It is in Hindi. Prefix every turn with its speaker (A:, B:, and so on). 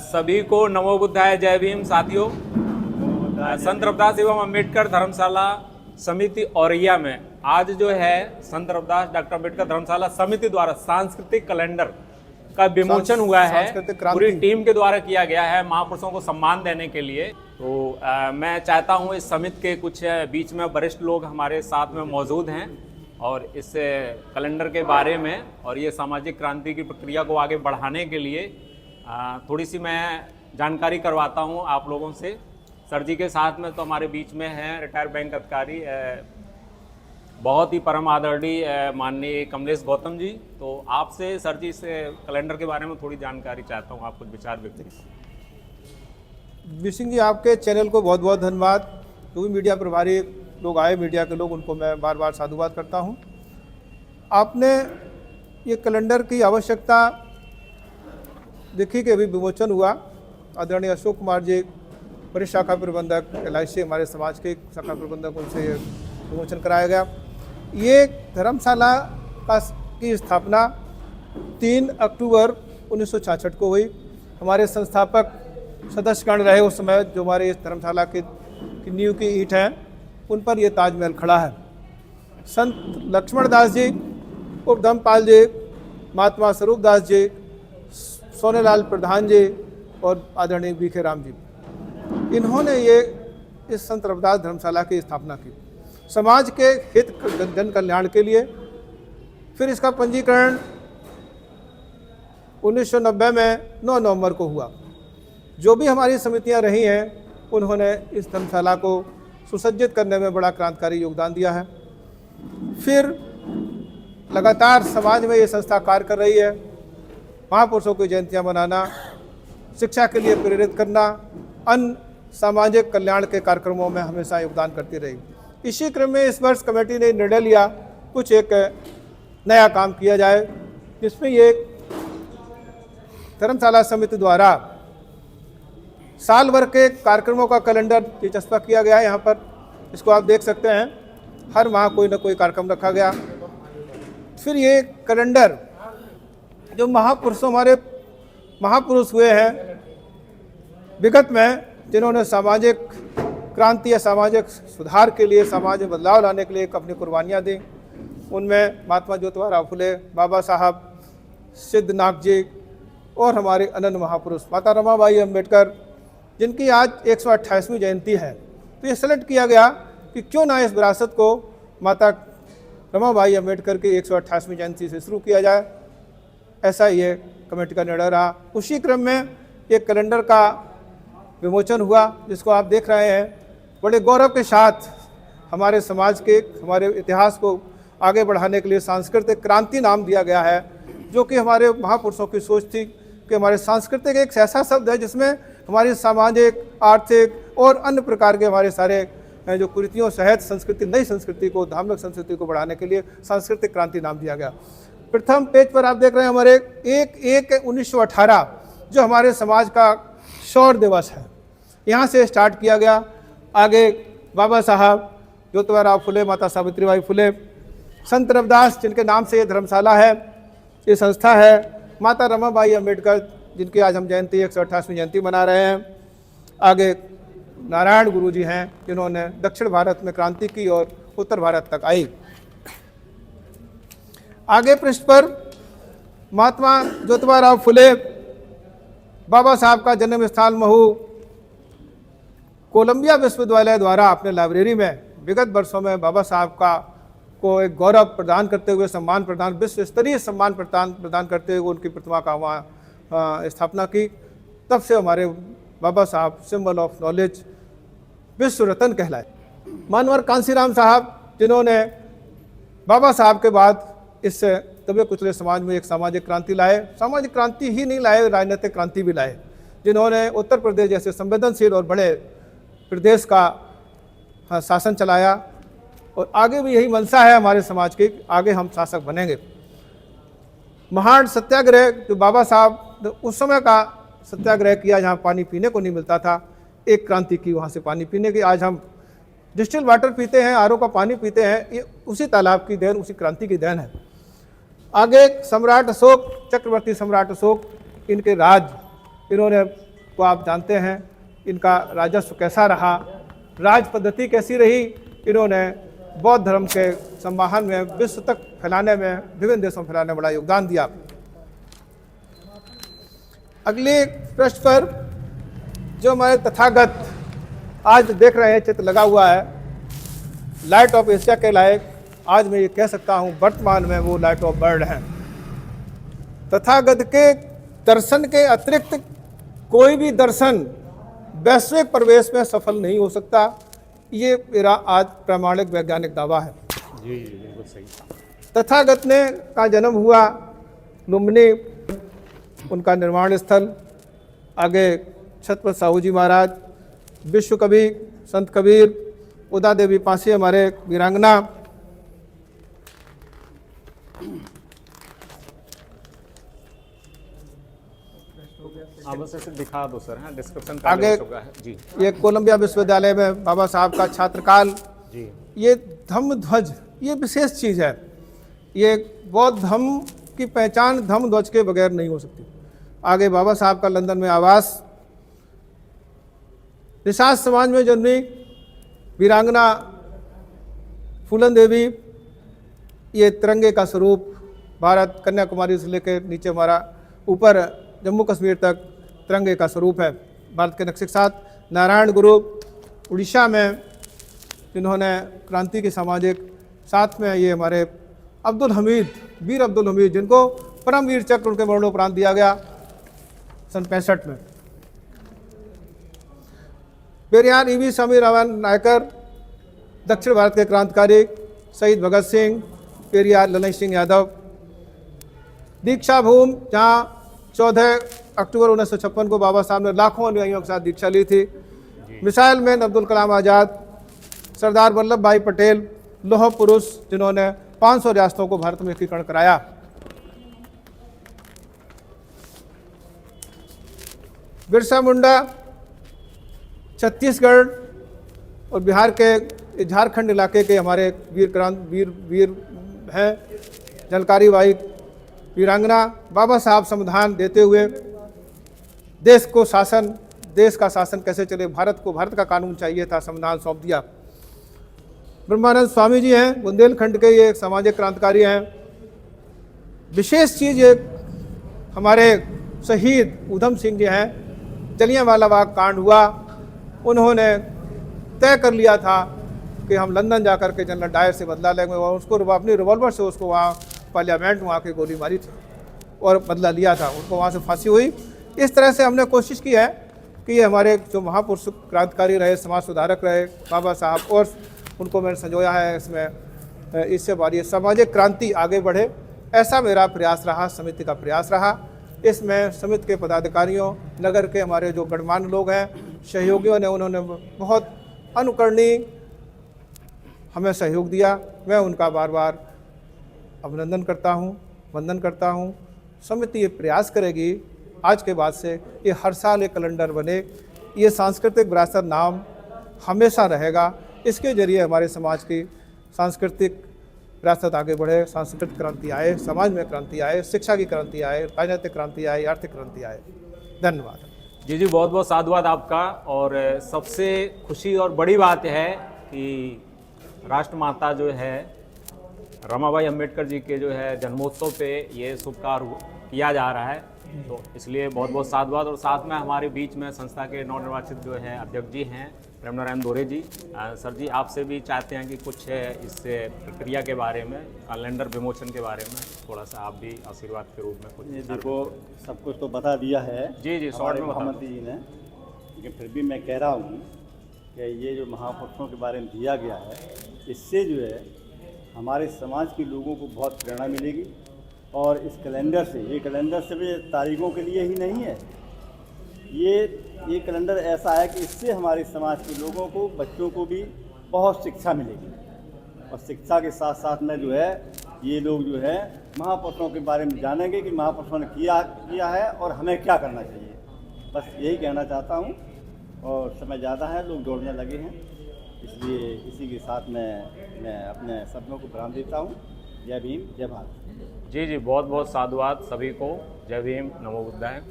A: सभी को नमो बुद्धाय, जय भीम। साथियों, संत रविदास एवं अम्बेडकर धर्मशाला समिति औरैया में आज जो है संत रविदास डॉक्टर अम्बेडकर धर्मशाला समिति द्वारा सांस्कृतिक कैलेंडर का विमोचन हुआ है। पूरी टीम के द्वारा किया गया है महापुरुषों को सम्मान देने के लिए। तो मैं चाहता हूं इस समिति के कुछ बीच में वरिष्ठ लोग हमारे साथ में मौजूद हैं और इस कैलेंडर के बारे में और ये सामाजिक क्रांति की प्रक्रिया को आगे बढ़ाने के लिए थोड़ी सी मैं जानकारी करवाता हूं आप लोगों से। सर जी के साथ में तो हमारे बीच में हैं रिटायर्ड बैंक अधिकारी बहुत ही परम आदरणीय माननीय कमलेश गौतम जी। तो आपसे सर जी से कैलेंडर के बारे में थोड़ी जानकारी चाहता हूं, आप कुछ विचार व्यक्त करें।
B: विसिंह जी, आपके चैनल को बहुत बहुत धन्यवाद। जो भी मीडिया प्रभारी लोग आए, मीडिया के लोग, उनको मैं बार बार साधुवाद करता हूं। आपने ये कैलेंडर की आवश्यकता देखी कि अभी विमोचन हुआ। आदरणीय अशोक कुमार जी, वरिष्ठ शाखा प्रबंधक LIC हमारे समाज के शाखा प्रबंधक, उनसे विमोचन कराया गया। ये धर्मशाला की स्थापना 3 अक्टूबर 1966 को हुई। हमारे संस्थापक सदस्यगण रहे उस समय, जो हमारे इस धर्मशाला की नींव की ईंट हैं, उन पर यह ताजमहल खड़ा है। संत लक्ष्मण दास जी, उपधमपाल जी, महात्मा स्वरूप दास जी, सोनेलाल प्रधान जी और आदरणीय BK राम जी, इन्होंने ये इस संत रविदास धर्मशाला की स्थापना की समाज के हित जन कल्याण के लिए। फिर इसका पंजीकरण 1990 में 9 नवंबर को हुआ। जो भी हमारी समितियां रही हैं, उन्होंने इस धर्मशाला को सुसज्जित करने में बड़ा क्रांतिकारी योगदान दिया है। फिर लगातार समाज में ये संस्था कार्य कर रही है। महापुरुषों की जयंतियां मनाना, शिक्षा के लिए प्रेरित करना, अन्य सामाजिक कल्याण के कार्यक्रमों में हमेशा योगदान करती रही। इसी क्रम में इस वर्ष कमेटी ने निर्णय लिया कुछ एक नया काम किया जाए, जिसमें ये धर्मशाला समिति द्वारा साल भर के कार्यक्रमों का कैलेंडर दिलचस्पा किया गया है। यहाँ पर इसको आप देख सकते हैं, हर माह कोई ना कोई कार्यक्रम रखा गया। फिर ये कैलेंडर जो हमारे महापुरुष हुए हैं विगत में, जिन्होंने सामाजिक क्रांति या सामाजिक सुधार के लिए, समाज में बदलाव लाने के लिए अपनी कुर्बानियाँ दी, उनमें महात्मा ज्योतिबा फुले, बाबा साहब सिद्धनाथ जी और हमारे अनन्य महापुरुष माता रमाबाई अम्बेडकर, जिनकी आज 128वीं जयंती है। तो ये सेलेक्ट किया गया कि क्यों ना इस विरासत को माता रमाबाई अम्बेडकर की 128वीं जयंती से शुरू किया जाए। ऐसा ये कमेटी का निर्णय रहा। उसी क्रम में एक कैलेंडर का विमोचन हुआ, जिसको आप देख रहे हैं। बड़े गौरव के साथ हमारे समाज के, हमारे इतिहास को आगे बढ़ाने के लिए सांस्कृतिक क्रांति नाम दिया गया है, जो कि हमारे महापुरुषों की सोच थी कि हमारे सांस्कृतिक एक ऐसा शब्द है जिसमें हमारी सामाजिक, आर्थिक और अन्य प्रकार के हमारे सारे जो कुरीतियों सहित संस्कृति, नई संस्कृति को, धार्मिक संस्कृति को बढ़ाने के लिए सांस्कृतिक क्रांति नाम दिया गया। प्रथम पेज पर आप देख रहे हैं हमारे 1/1/1918 जो हमारे समाज का शौर्य दिवस है, यहाँ से स्टार्ट किया गया। आगे बाबा साहब ज्योतिबा फुले, माता सावित्रीबाई फुले, संत रविदास जिनके नाम से ये धर्मशाला है, ये संस्था है, माता रमाबाई अम्बेडकर जिनकी आज हम जयंती 128वीं जयंती मना रहे हैं। आगे नारायण गुरु जी हैं, जिन्होंने दक्षिण भारत में क्रांति की और उत्तर भारत तक आई। आगे पृष्ठ पर महात्मा ज्योतिबा फुले, बाबा साहब का जन्म स्थान महू, कोलंबिया विश्वविद्यालय द्वारा अपने लाइब्रेरी में विगत वर्षों में बाबा साहब को एक गौरव प्रदान करते हुए, सम्मान प्रदान, विश्व स्तरीय सम्मान प्रदान करते हुए उनकी प्रतिमा का वहाँ स्थापना की। तब से हमारे बाबा साहब सिंबल ऑफ नॉलेज, विश्व रत्न कहलाए। मानवर कांसीराम साहब, जिन्होंने बाबा साहब के बाद इस दबे कुचले समाज में एक सामाजिक क्रांति लाए। सामाजिक क्रांति ही नहीं लाए, राजनीतिक क्रांति भी लाए, जिन्होंने उत्तर प्रदेश जैसे संवेदनशील और बड़े प्रदेश का शासन चलाया। और आगे भी यही मंशा है हमारे समाज की, आगे हम शासक बनेंगे। महान सत्याग्रह जो बाबा साहब उस समय का सत्याग्रह किया, जहाँ पानी पीने को नहीं मिलता था, एक क्रांति की वहाँ से पानी पीने की। आज हम डिस्टिल वाटर पीते हैं, RO का पानी पीते हैं, ये उसी तालाब की देन, उसी क्रांति की देन है। आगे सम्राट अशोक, चक्रवर्ती सम्राट अशोक, इनके राज इन्होंने को आप जानते हैं, इनका राजस्व कैसा रहा, राज पद्धति कैसी रही। इन्होंने बौद्ध धर्म के संवाहन में, विश्व तक फैलाने में, विभिन्न देशों में फैलाने में बड़ा योगदान दिया। अगले पृष्ठ पर जो हमारे तथागत आज देख रहे हैं चित्र लगा हुआ है, लाइट ऑफ एशिया के लायक, आज मैं ये कह सकता हूँ वर्तमान में वो लाइट ऑफ वर्ल्ड हैं। तथागत के दर्शन के अतिरिक्त कोई भी दर्शन वैश्विक प्रवेश में सफल नहीं हो सकता, ये मेरा आज प्रामाणिक वैज्ञानिक दावा है।
A: जी जी बिल्कुल सही।
B: तथागत ने का जन्म हुआ लुम्बिनी, उनका निर्माण स्थल, आगे छत्रपति साहू जी महाराज, विश्व कवि संत कबीर, उदा देवी पासी हमारे वीरांगना,
A: आप बस ऐसे दिखा दो सर, हाँ डिस्क्रिप्शन
B: आगे
A: जी।
B: ये कोलंबिया विश्वविद्यालय में बाबा साहब का छात्रकाल,
A: जी
B: ये धम्म ध्वज, ये विशेष चीज़ है। ये बौद्ध धम्म की पहचान धम्म ध्वज के बगैर नहीं हो सकती। आगे बाबा साहब का लंदन में आवास, निषाद समाज में जन्मी वीरांगना फूलन देवी, ये तिरंगे का स्वरूप, भारत कन्याकुमारी से लेकर नीचे हमारा ऊपर जम्मू कश्मीर तक तिरंगे का स्वरूप है भारत के नक्शे के साथ। नारायण गुरु उड़ीसा में, जिन्होंने क्रांति की सामाजिक, साथ में ये हमारे अब्दुल हमीद, वीर अब्दुल हमीद, जिनको परमवीर चक्र उनके मरणोपरांत दिया गया सन 65 में। पेरियार ईवी स्वामी रामन नायकर, दक्षिण भारत के क्रांतिकारी, शहीद भगत सिंह, पेरियार ललन सिंह यादव। दीक्षा भूमि, जहाँ 14 अक्टूबर 1956 को बाबा साहब ने लाखों अनुयायियों के साथ दीक्षा ली थी। मिसाइल मैन अब्दुल कलाम आज़ाद, सरदार वल्लभ भाई पटेल, लौह पुरुष, जिन्होंने 500 रियासतों को भारत में एकीकरण कराया। बिरसा मुंडा छत्तीसगढ़ और बिहार के झारखंड इलाके के हमारे वीर हैं। झलकारी बाई वीरांगना, बाबा साहब संविधान देते हुए देश का शासन कैसे चले, भारत को भारत का कानून चाहिए था, संविधान सौंप दिया। ब्रह्मानंद स्वामी जी हैं, बुंदेलखंड के ये सामाजिक क्रांतिकारी हैं। विशेष चीज़ ये हमारे शहीद ऊधम सिंह जी हैं, जलियांवाला बाग कांड हुआ, उन्होंने तय कर लिया था कि हम लंदन जाकर के जनरल डायर से बदला लेंगे, और उसको अपनी रिवॉल्वर से उसको वहाँ पार्लियामेंट में आके गोली मारी थी और बदला लिया था, उनको वहाँ से फांसी हुई। इस तरह से हमने कोशिश की है कि ये हमारे जो महापुरुष क्रांतिकारी रहे, समाज सुधारक रहे बाबा साहब, और उनको मैंने संजोया है इसमें, इससे हमारी सामाजिक क्रांति आगे बढ़े, ऐसा मेरा प्रयास रहा, समिति का प्रयास रहा। इसमें समिति के पदाधिकारियों, नगर के हमारे जो गणमान्य लोग हैं, सहयोगियों ने, उन्होंने बहुत अनुकरणीय हमें सहयोग दिया। मैं उनका बार बार अभिनंदन करता हूँ, वंदन करता हूँ। समिति ये प्रयास करेगी आज के बाद से ये हर साल एक कैलेंडर बने, ये सांस्कृतिक विरासत नाम हमेशा रहेगा। इसके जरिए हमारे समाज की सांस्कृतिक विरासत आगे बढ़े, सांस्कृतिक क्रांति आए, समाज में क्रांति आए, शिक्षा की क्रांति आए, राजनीतिक क्रांति आए, आर्थिक क्रांति आए। धन्यवाद।
A: जी बहुत बहुत साधुवाद आपका। और सबसे खुशी और बड़ी बात है कि राष्ट्रमाता जो है रमाबाई अंबेडकर जी के जो है जन्मोत्सव पे ये शुभ कार्य किया जा रहा है, तो इसलिए बहुत बहुत साधुवाद। और साथ में हमारे बीच में संस्था के नवनिर्वाचित जो है अध्यक्ष जी हैं प्रेम नारायण दोरे जी। सर जी आपसे भी चाहते हैं कि कुछ इस प्रक्रिया के बारे में, कैलेंडर विमोचन के बारे में थोड़ा सा आप भी आशीर्वाद के रूप में कुछ।
C: देखो सब कुछ तो बता दिया है
A: जी शॉर्ट में
C: महामंत्री जी ने, लेकिन फिर भी मैं कह रहा हूँ कि ये जो महापुरुषों के बारे में दिया गया है, इससे जो है हमारे समाज के लोगों को बहुत प्रेरणा मिलेगी। और इस कैलेंडर से, ये कैलेंडर सिर्फ तारीखों के लिए ही नहीं है, ये कैलेंडर ऐसा है कि इससे हमारे समाज के लोगों को, बच्चों को भी बहुत शिक्षा मिलेगी। और शिक्षा के साथ साथ में जो है ये लोग जो है महापुरुषों के बारे में जानेंगे कि महापुरुषों ने किया है और हमें क्या करना चाहिए। बस यही कहना चाहता हूँ। और समय ज़्यादा है, लोग दौड़ने लगे हैं, इसलिए इसी के साथ में मैं अपने शब्दों को विराम देता हूँ। जय भीम, जय भारत।
A: जी बहुत बहुत साधुवाद सभी को। जय भीम, नमो बुद्धाय।